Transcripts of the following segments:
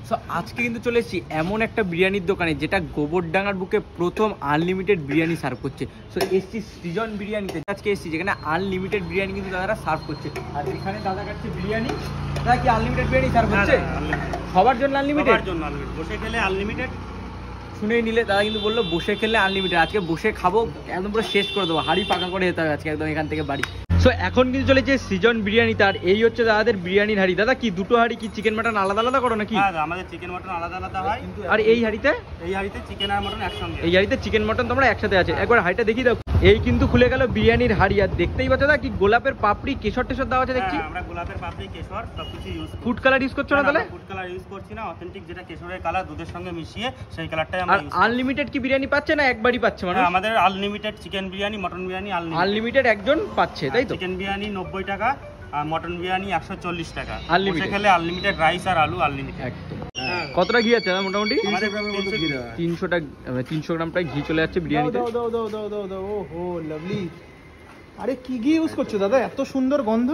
So আজকে কিন্তু চলে এসেছি এমন একটা বিরিয়ানির দোকানে যেটা গোবরডাঙ্গার বুকে প্রথম আনলিমিটেড বিরিয়ানি সার্ভ করছে। সো এসছি সৃজন বিরিয়ানিতে, আজকে এসেছি যেখানে আনলিমিটেড বিরিয়ানি কিন্তু দাদারা সার্ভ করছে। আর এখানে দাদা কাছে বিরিয়ানি, দাদা কি আনলিমিটেড বিরিয়ানি সার্ভ করছে? সবার জন্য আনলিমিটেড, বসে খেলে আনলিমিটেড। শুনেই নিলে, দাদা কিন্তু বললো বসে খেলে আনলিমিটেড। আজকে বসে খাবো, একদম পুরো শেষ করে দেবো, হাড়ি পাকা করে যেতে হবে আজকে একদম এখান থেকে বাড়ি। সো এখন কিন্তু চলেছে সৃজন বিরিয়ানি, তার এই হচ্ছে দাদাদের বিরিয়ানির হাড়ি। দাদা কি দুটো হাড়ি কি চিকেন মাটন আলাদা আলাদা করো নাকি? হ্যাঁ, আমাদের চিকেন মটন আলাদা আলাদা হয়। আর এই হাড়িতে চিকেন আর মটন একসঙ্গে। এই হাড়িতে চিকেন মটন তোমরা একসাথে আছে। একবার হাড়িটা দেখিয়ে দাও। এই কিন্তু খুলে গেল বিরিয়ানির হাড়ি। আর দেখতেই পাচ্ছ দাদা কি গোলাপের পাপড়ি কেশর টেশর দেওয়া আছে দেখছি। আমরা গোলাপের পাপড়ি কেশর সবকিছু ইউজ করি। ফুড কালার ইউজ করছো না তাহলে? ফুড কালার ইউজ করছি না, অথেন্টিক যেটা কেশরের কালার দুধের সঙ্গে মিশিয়ে সেই কালারটাই আমরা ইউজ করি। আর আনলিমিটেড কি বিরিয়ানি পাচ্ছে না একবারই পাচ্ছে মানে? আমাদের unlimited chicken biryani, mutton biryani unlimited একজন পাচ্ছে, তাই তো? চিকেন বিরিয়ানি 90 টাকা আর মটন বিরিয়ানি 140 টাকা। আনলিমিটেড খেলে আনলিমিটেড রাইস আর আলু আনলিমিটেড। একদম। কতটা ঘি আছে মোটামুটি? 300 গ্রাম প্রায় ঘি চলে যাচ্ছে বিরিয়ানিতে। ওহো লাভলি। আরে কি ঘি ইউজ করছো দাদা? এত সুন্দর গন্ধ।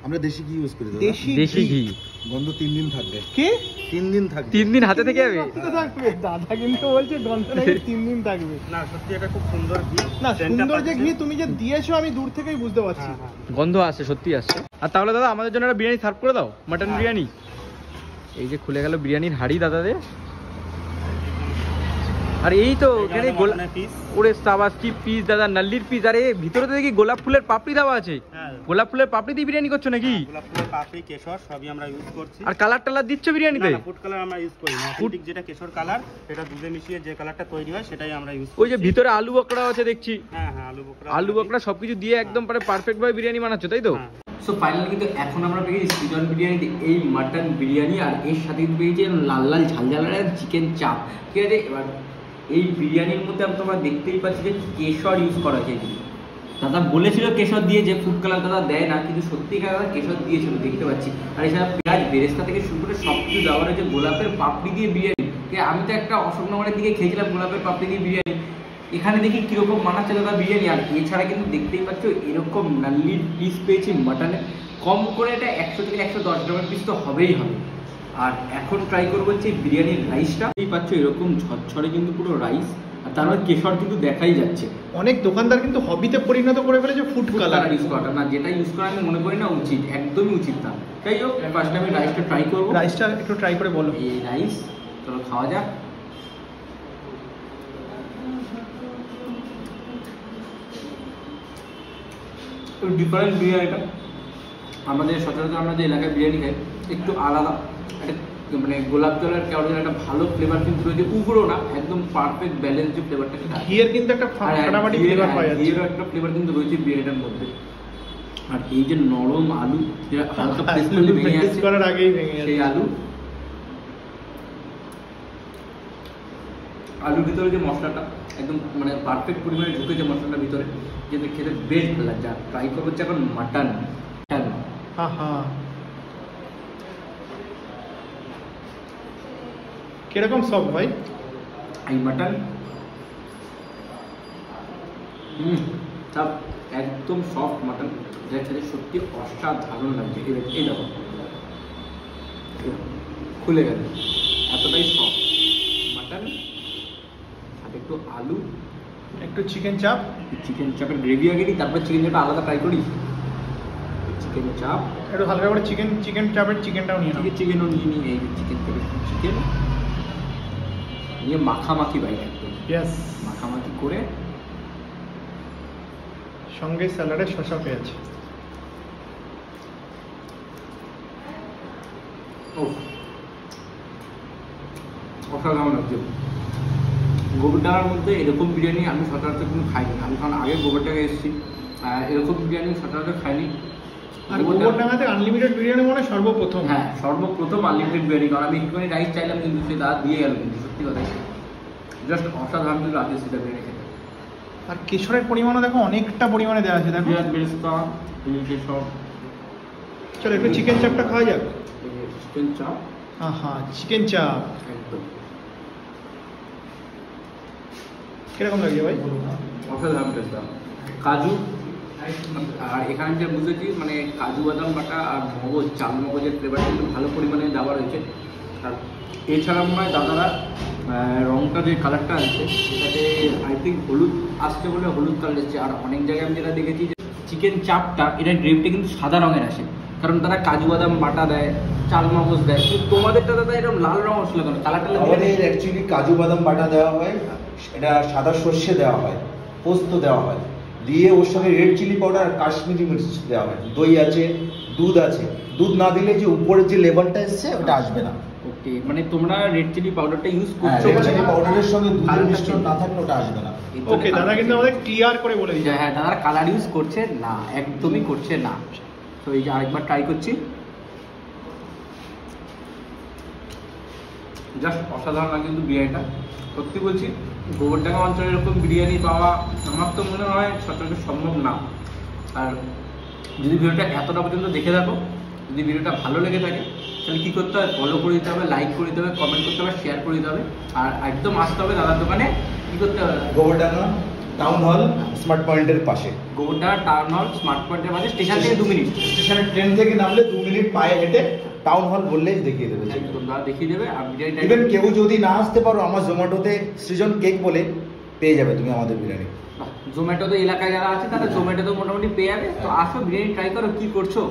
আমরা দেশি ঘি ইউজ করি দাদা। দেশি ঘি। গন্ধ 3 দিন থাকবে। কি 3 দিন থাকবে? 3 দিন হাতে থেকে যাবে দাদা কিন্তু বলছে গন্ধ নাকি 3 দিন থাকবে। না সত্যি এটা খুব সুন্দর ঘি। না সুন্দর যে ঘি তুমি যে দিয়েছো আমি দূর থেকেই বুঝতে পারছি। গন্ধ আসছে, সত্যি আসছে। আর তাহলে দাদা আমাদের জন্য একটা বিরিয়ানি সার্ভ করে দাও, মটন বিরিয়ানি। এই যে খুলে গেল বিরিয়ানির হাড়ি দাদাদের। আর এই তো এখানে ওরে সাবাস কি পিস দাদা, নাল্লির পিস। আরে ভিতরে তো দেখি গোলাপ ফুলের পাপড়ি দেওয়া আছে। গোলাপ ফুলের পাপড়ি দিয়ে বিরিয়ানি করছো নাকি? গোলাপ ফুলের পাপড়ি কেশর সবই আমরা ইউজ করছি। আর কালার টালার দিচ্ছ বিরিয়ানিতে? না, ফুড কালার আমরা ইউজ করি না। অথেন্টিক যেটা কেশর কালার সেটা দুধে মিশিয়ে যে কালারটা তৈরি হয় সেটাই আমরা ইউজ করি। ওই যে ভিতরে আলু বকরা আছে দেখছি। হ্যাঁ, আলু বকরা সবকিছু দিয়ে একদম পারফেক্ট ভাবে বিরিয়ানি বানাচ্ছো, তাই তো? সো ফাইনালি কিন্তু এখন আমরা পেয়েছি সৃজন বিরিয়ানিতে এই মাটন বিরিয়ানি, আর এর সাথে পেয়েছি লাল লাল ঝাল ঝাল চিকেন চাপ। ঠিক আছে, এবার এই বিরিয়ানির মধ্যে তোমরা দেখতেই পাচ্ছি যে কেশর ইউজ করা হয়েছে। দাদা বলেছিল কেশর দিয়ে, যে ফুড কালার দাদা দেয় না, কিন্তু সত্যিকার দাদা কেশর দিয়েছিল দেখতে পাচ্ছি। আর এছাড়া পেঁয়াজ বেরেস্তা থেকে শুরু করে সব কিছু দেওয়া রয়েছে। গোলাপের পাপড়ি দিয়ে বিরিয়ানি, আমি তো একটা অশোকনগরের দিকে খেয়েছিলাম গোলাপের পাপড়ি দিয়ে বিরিয়ানি। এখানে দেখি কিরকম মানাচ্ছে দাদা বিরিয়ানি। আর এছাড়া কিন্তু দেখতেই পাচ্ছ এরকম নাল্লির পিস পেয়েছি মাটনের। কম করে এটা 100 থেকে 110 গ্রামের পিস তো হবেই হবে। আর এখন ট্রাই করবো হচ্ছে বিরিয়ানির রাইসটা। এই পাচ্ছ এরকম ঝরঝরে কিন্তু পুরো রাইস, আর তার মধ্যে কেশর কিন্তু দেখাই যাচ্ছে। অনেক দোকানদার কিন্তু হবিতে পরিণত করে ফেলেছে ফুড কালার ইউজ করাটা। না, যেটা ইউজ করা আমি মনে করি না উচিত, একদমই উচিত না। যাই হোক, ফার্স্টে আমি রাইসটা ট্রাই করবো। রাইসটা একটু ট্রাই করে বলো। এই রাইস, চলো খাওয়া যাক। ডিফারেন্ট বিরিয়ানিটা আমাদের সচরাচর আমরা যে এলাকায় বিরিয়ানি খাই একটু আলাদা। একটা মানে গোলাপ জলের কেওড়ার একটা ভালো ফ্লেভার কিন্তু রয়েছে, উগ্র না, একদম পারফেক্ট ব্যালেন্স যে ফ্লেভারটা সেটা। ঘিয়ের কিন্তু একটা ফাটাফাটি ফ্লেভার পাওয়া যাচ্ছে। ঘিয়ের একটা ফ্লেভার কিন্তু রয়েছে বিরিয়ানিটার মধ্যে। আর এই যে নরম আলু যেটা হালকা প্রেস করলে ভেঙে যাচ্ছে, করার আগেই ভেঙে যাচ্ছে সেই আলুর ভিতরে যে মশলাটা একদম মানে পারফেক্ট পরিমাণে ঢুকেছে মশলাটার ভিতরে, যেটা খেতে বেশ ভালো লাগছে। আর ট্রাই করবো হচ্ছে এখন মাটন। কিরকম সফট ভাই এই মাটন? সব একদম সফট মাটন, যেটা খেতে সত্যি অসাধারণ লাগছে। এই দেখো খুলে গেল, এতটাই সফট মাটন। সাথে একটু আলু, একটু চিকেন চাপ। চিকেন চাপের গ্রেভি আগে দিই, তারপর চিকেন চাপটা আলাদা ট্রাই করি। চিকেন চাপ একটু হালকা করে চিকেন চাপের চিকেনটাও নিয়ে নাও। চিকেনও নিয়ে নিই। এই চিকেন নিয়ে মাখামাখি ভাই, একদম মাখামাখি করে সঙ্গে স্যালাডে শসা পেঁয়াজ। অসাধারণ লাগছে। গোবরডাঙ্গার মধ্যে এরকম বিরিয়ানি আমি সচরাচর কিন্তু খাইনি। আমি কারণ আগে গোবরডাঙ্গায় এসেছি, এরকম বিরিয়ানি সচরাচর খাইনি। আর গোবরডাঙ্গাতে আনলিমিটেড বিরিয়ানি মানে সর্বপ্রথম। হ্যাঁ, সর্বপ্রথম আনলিমিটেড বিরিয়ানি। কারণ আমি একটুখানি রাইস চাইলাম কিন্তু সে দাদা দিয়ে গেল, কিন্তু সত্যি কথা জাস্ট অসাধারণ কিন্তু রাজ্যের সেটা বেড়ে খেতে। আর কেশরের পরিমাণও দেখো অনেকটা পরিমাণে দেওয়া আছে। দেখো বেরেস্তা, কেশর। চলো একটু চিকেন চাপটা খাওয়া যাক। চিকেন চাপ, চিকেন চাপ একদম কিরকম লাগছে ভাই? অসাধারণ টেস্ট। কাজু, আর এখানে যে বুঝেছি মানে কাজু বাদাম বাটা আর মগজ, চাল মগজের ফ্লেভারটা কিন্তু ভালো পরিমাণে দেওয়া রয়েছে। আর এছাড়া মনে হয় দাদারা রংটা যে কালারটা আসছে সেটাতে আই থিঙ্ক হলুদ আসছে বলে হলুদ কালার এসছে। আর অনেক জায়গায় আমি যেটা দেখেছি যে চিকেন চাপটা এটা গ্রেভিটা কিন্তু সাদা রঙের আসে, কারণ তারা কাজু বাদাম বাটা দেয়, চাল মগজ দেয়। কিন্তু তোমাদেরটা দাদা এরকম লাল রঙ আসলো কেন? কালারটা আমাদের অ্যাকচুয়ালি কাজু বাদাম বাটা দেওয়া হয়, এটা সাদা সর্ষে দেওয়া হয়, পোস্ত দেওয়া হয়, দিয়ে ওর সঙ্গে রেড চিলি পাউডার আর কাশ্মীরি মির্চ দেওয়া হয়, দই আছে, দুধ আছে। দুধ না দিলে যে উপরের যে লেভেলটা এসছে ওটা আসবে না। ওকে, মানে তোমরা রেড চিলি পাউডারটা ইউজ হ্যাঁ, করছো? রেড চিলি পাউডারের সঙ্গে দুধের মিশ্রণ না থাকলে ওটা আসবে না। ওকে, দাদা কিন্তু আমাদের ক্লিয়ার করে বলে দিয়েছে। হ্যাঁ, দাদা কালার ইউজ করছে না, একদমই করছে না। তো এই যে আরেকবার ট্রাই করছি, জাস্ট অসাধারণ লাগে কিন্তু বিরিয়ানিটা। সত্যি বলছি, গোবরডাঙ্গা অঞ্চলে এরকম বিরিয়ানি পাওয়া আমার তো মনে হয় সচরাচর সম্ভব না। আর যদি ভিডিওটা এতটা পর্যন্ত দেখে থাকো, যদি ভিডিওটা ভালো লেগে থাকে তাহলে কী করতে হবে? ফলো করে দিতে হবে, লাইক করে দিতে হবে, কমেন্ট করতে হবে, শেয়ার করে দিতে হবে। আর একদম আসতে হবে দাদার দোকানে। কী করতে হবে? গোবরডাঙ্গা টাউন হল স্মার্ট পয়েন্টের পাশে, গোবরডাঙ্গা টাউন হল স্মার্ট পয়েন্টের মাঝে, স্টেশন থেকে 2 মিনিট। স্টেশনে ট্রেন থেকে নামলে 2 মিনিট পায়ে হেঁটে টাউন হল বললেই দেখিয়ে দেবে। একদম দাদা দেখিয়ে দেবে। আর বিরিয়ানিটা ইভেন কেউ যদি না আসতে পারো, আমার জোম্যাটোতে সৃজন কেক বলে পেয়ে যাবে তুমি আমাদের বিরিয়ানি। জোম্যাটো তো এলাকায় যারা আছে তারা জোম্যাটো তো মোটামুটি পেয়ে যাবে। তো আসো, বিরিয়ানি ট্রাই করো। কি করছো?